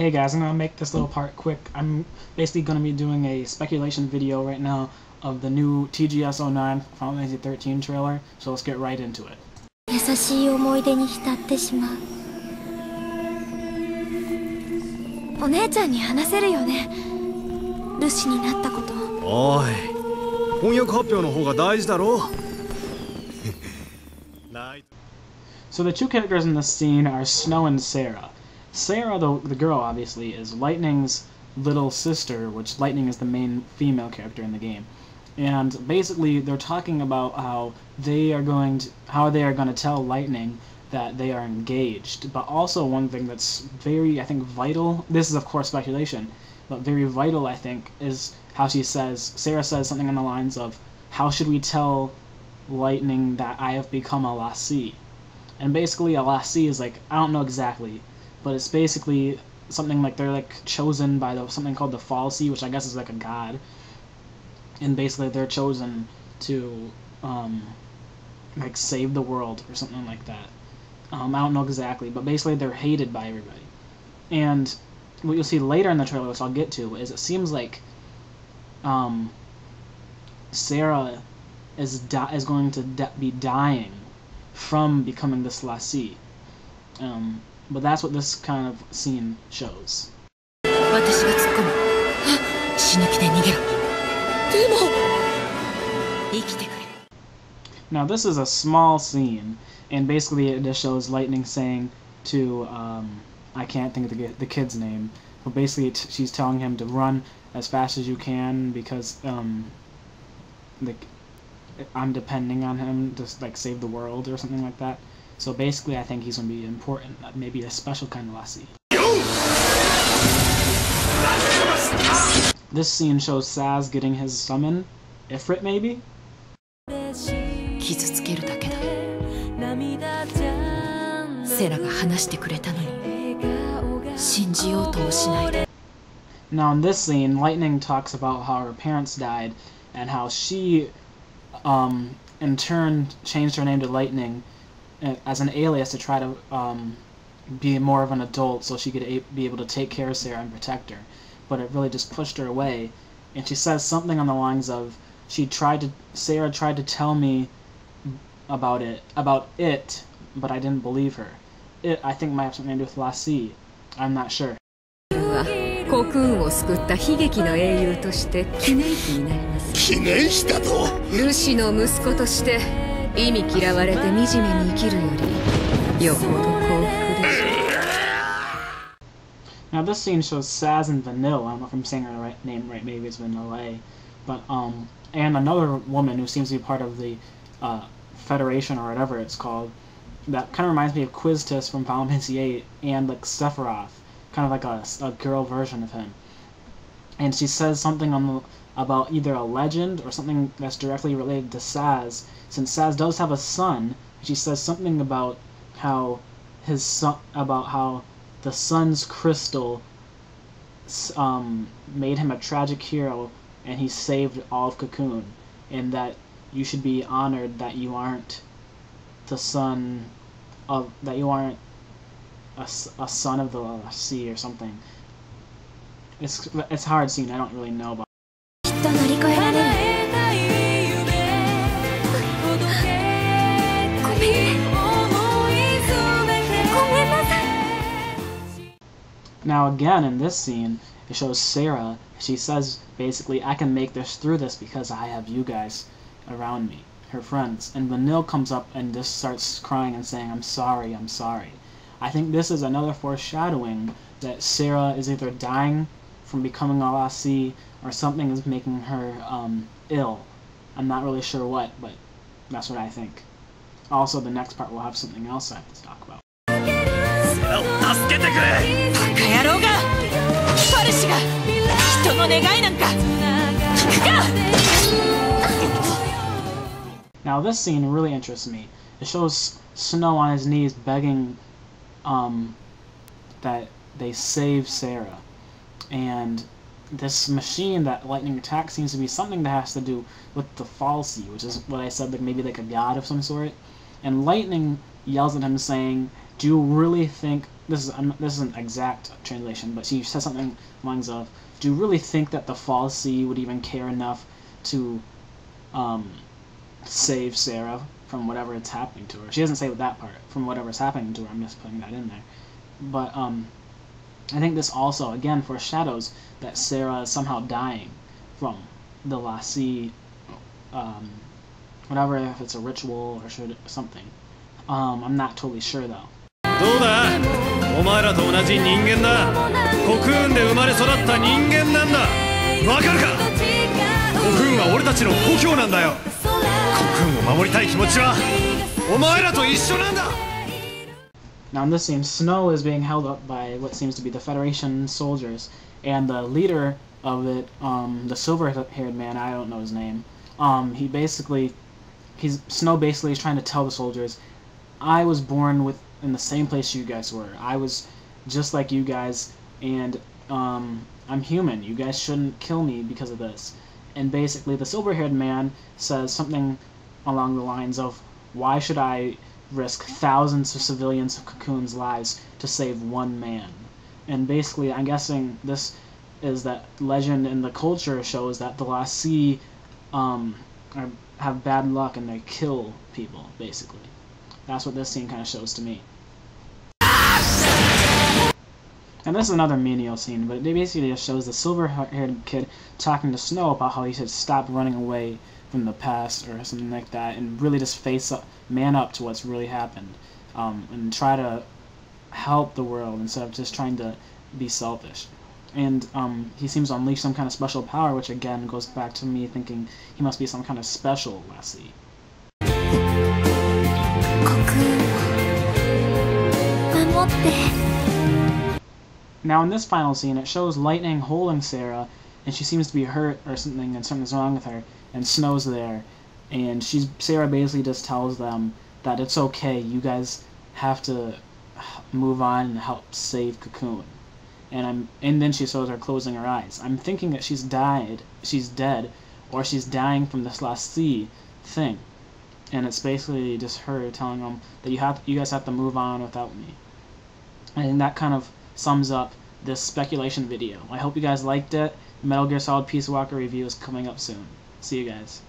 Hey guys, I'm going to make this little part quick. I'm basically going to be doing a speculation video right now of the new TGS09 Final Fantasy 13 trailer, so let's get right into it. 優しい思い出に浸ってしまう。お姉ちゃんに話せるよね。ルシになったこと。おい、翻訳発表の方が大事だろ。So the two characters in this scene are Snow and Sarah. Sarah, the girl, obviously, is Lightning's little sister, which Lightning is the main female character in the game. And basically, they're talking about how they are going to tell Lightning that they are engaged. But also, one thing that's very, I think, vital. This is, of course, speculation, but very vital, I think, is how Sarah says something on the lines of, "How should we tell Lightning that I have become a lassie?" And basically, a lassie is like, I don't know exactly, but it's basically something like they're like chosen by something called the fal'Cie, which I guess is like a god. And basically they're chosen to like save the world or something like that. I don't know exactly, but basically they're hated by everybody. And what you'll see later in the trailer, which I'll get to, is it seems like Sarah is going to be dying from becoming this lassie. But that's what this kind of scene shows. Now this is a small scene, and basically it just shows Lightning saying to, I can't think of the kid's name, but basically she's telling him to run as fast as you can because I'm depending on him to like save the world or something like that. So basically I think he's going to be important, maybe a special kind of lassie. This scene shows Saz getting his summon, Ifrit now in this scene, Lightning talks about how her parents died and how she in turn changed her name to Lightning as an alias to try to be more of an adult so she could be able to take care of Sarah and protect her. But it really just pushed her away. And she says something on the lines of, Sarah tried to tell me about it, but I didn't believe her. It, I think, might have something to do with lassie. I'm not sure. Now this scene shows Saz and Vanille. I don't know if I'm saying her name right, maybe it's Vanille. But and another woman who seems to be part of the Federation or whatever it's called. That kind of reminds me of Quiztis from Final Fantasy VIII and like Sephiroth, kind of like a girl version of him. And she says something about either a legend or something that's directly related to Saz. Since Saz does have a son, she says something about how the sun's crystal made him a tragic hero, and he saved all of Cocoon, and that you should be honored that you aren't the son of a son of the sea or something. It's hard scene. I don't really know about. Now again in this scene, it shows Sarah. She says basically, I can make this through this because I have you guys around me, her friends. And Vanille comes up and just starts crying and saying, I'm sorry, I'm sorry. I think this is another foreshadowing that Sarah is either dying from becoming a lassie or something is making her ill. I'm not really sure what, but that's what I think. Also, the next part will have something else I have to talk about. Now this scene really interests me. It shows Snow on his knees begging that they save Sarah. And this machine that Lightning attacks seems to be something that has to do with the fal'Cie, which is what I said, like maybe like a god of some sort. And Lightning yells at him saying, do you really think this isn't exact translation, but she says something along lines of, do you really think that the False Sea would even care enough to save Sarah from whatever is happening to her? She doesn't say that part, from whatever's happening to her. I'm just putting that in there. But I think this also, again, foreshadows that Sarah is somehow dying from the Lassie, whatever, if it's a ritual or something. I'm not totally sure though. どうだお前らと同じ人間だコクーンで生まれ育った人間なんだわかるかコクーンは俺たちの故郷なんだよコクーンを守りたい気持ちはお前らと一緒なんだ Now in this scene, Snow is being held up by what seems to be the Federation soldiers, and the leader of it, the silver-haired man, I don't know his name, Snow basically is trying to tell the soldiers, I was born in the same place you guys were. I was just like you guys, and I'm human. You guys shouldn't kill me because of this. And basically the silver-haired man says something along the lines of, why should I risk thousands of civilians of Cocoon's lives to save one man? And basically, I'm guessing this is that legend in the culture shows that the Lassie have bad luck and they kill people, basically. That's what this scene kind of shows to me. And this is another menial scene, but it basically just shows the silver-haired kid talking to Snow about how he should stop running away from the past or something like that, and really just man up to what's really happened, and try to help the world instead of just trying to be selfish. And he seems to unleash some kind of special power, which again goes back to me thinking he must be some kind of special Lassie. Now in this final scene, it shows Lightning holding Sarah, and she seems to be hurt or something, and something's wrong with her, and Snow's there, and Sarah basically just tells them that it's okay, you guys have to move on and help save Cocoon. And then she shows her closing her eyes. I'm thinking that she's dead, or she's dying from this Lassie thing. And it's basically just her telling them that you guys have to move on without me. And that kind of sums up this speculation video. I hope you guys liked it. Metal Gear Solid Peace Walker review is coming up soon. See you guys.